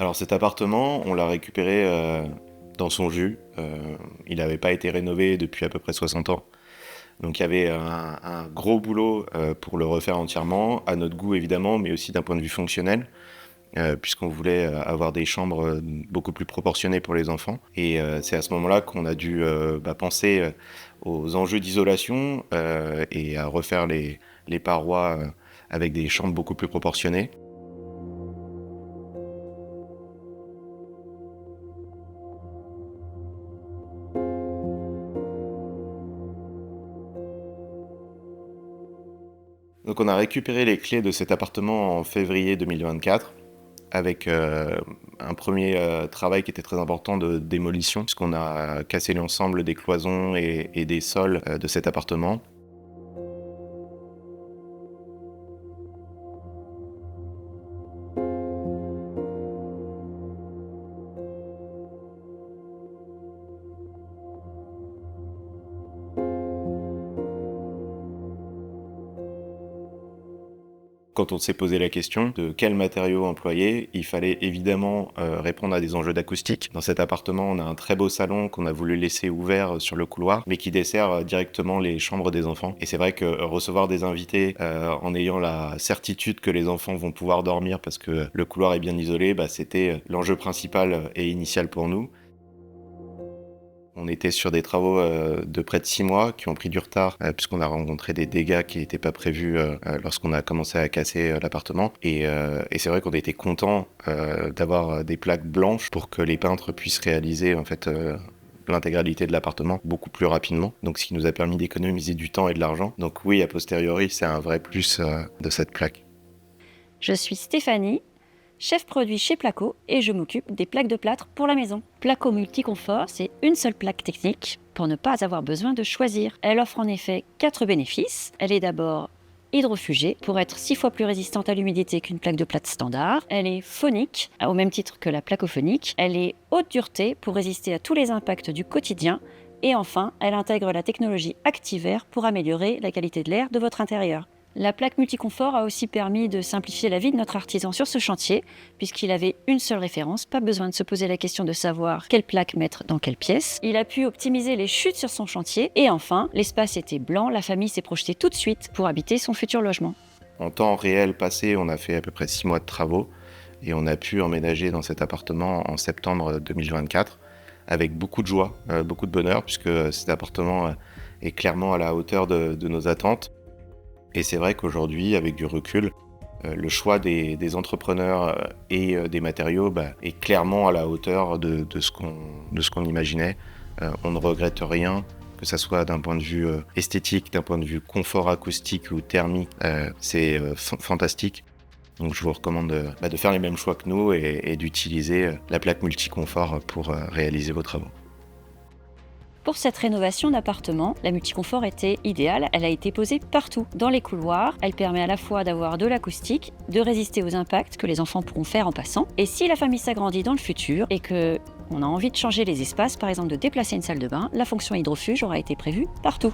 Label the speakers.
Speaker 1: Alors cet appartement, on l'a récupéré dans son jus. Il n'avait pas été rénové depuis à peu près 60 ans. Donc il y avait un gros boulot pour le refaire entièrement, à notre goût évidemment, mais aussi d'un point de vue fonctionnel, puisqu'on voulait avoir des chambres beaucoup plus proportionnées pour les enfants. Et c'est à ce moment-là qu'on a dû penser aux enjeux d'isolation et à refaire les parois avec des chambres beaucoup plus proportionnées. Donc on a récupéré les clés de cet appartement en février 2024 avec un premier travail qui était très important de démolition, puisqu'on a cassé l'ensemble des cloisons et des sols de cet appartement. Quand on s'est posé la question de quels matériaux employer, il fallait évidemment répondre à des enjeux d'acoustique. Dans cet appartement, on a un très beau salon qu'on a voulu laisser ouvert sur le couloir, mais qui dessert directement les chambres des enfants. Et c'est vrai que recevoir des invités en ayant la certitude que les enfants vont pouvoir dormir parce que le couloir est bien isolé, c'était l'enjeu principal et initial pour nous. On était sur des travaux de près de 6 mois qui ont pris du retard puisqu'on a rencontré des dégâts qui n'étaient pas prévus lorsqu'on a commencé à casser l'appartement. Et c'est vrai qu'on était content d'avoir des plaques blanches pour que les peintres puissent réaliser en fait l'intégralité de l'appartement beaucoup plus rapidement. Donc ce qui nous a permis d'économiser du temps et de l'argent. Donc oui, a posteriori, c'est un vrai plus de cette plaque.
Speaker 2: Je suis Stéphanie, chef produit chez Placo et je m'occupe des plaques de plâtre pour la maison. Placo Multiconfort, c'est une seule plaque technique pour ne pas avoir besoin de choisir. Elle offre en effet 4 bénéfices. Elle est d'abord hydrofugée pour être 6 fois plus résistante à l'humidité qu'une plaque de plâtre standard. Elle est phonique, au même titre que la placophonique. Elle est haute dureté pour résister à tous les impacts du quotidien. Et enfin, elle intègre la technologie Activair pour améliorer la qualité de l'air de votre intérieur. La plaque multiconfort a aussi permis de simplifier la vie de notre artisan sur ce chantier, puisqu'il avait une seule référence, pas besoin de se poser la question de savoir quelle plaque mettre dans quelle pièce. Il a pu optimiser les chutes sur son chantier, et enfin, l'espace était blanc, la famille s'est projetée tout de suite pour habiter son futur logement.
Speaker 1: En temps réel passé, on a fait à peu près 6 mois de travaux et on a pu emménager dans cet appartement en septembre 2024 avec beaucoup de joie, beaucoup de bonheur, puisque cet appartement est clairement à la hauteur de nos attentes. Et c'est vrai qu'aujourd'hui, avec du recul, le choix des entrepreneurs et des matériaux est clairement à la hauteur de ce qu'on imaginait. On ne regrette rien, que ça soit d'un point de vue esthétique, d'un point de vue confort acoustique ou thermique. C'est fantastique. Donc je vous recommande de faire les mêmes choix que nous et d'utiliser la plaque multiconfort pour réaliser vos travaux.
Speaker 2: Pour cette rénovation d'appartement, la multiconfort était idéale. Elle a été posée partout, dans les couloirs. Elle permet à la fois d'avoir de l'acoustique, de résister aux impacts que les enfants pourront faire en passant. Et si la famille s'agrandit dans le futur et qu'on a envie de changer les espaces, par exemple de déplacer une salle de bain, la fonction hydrofuge aura été prévue partout.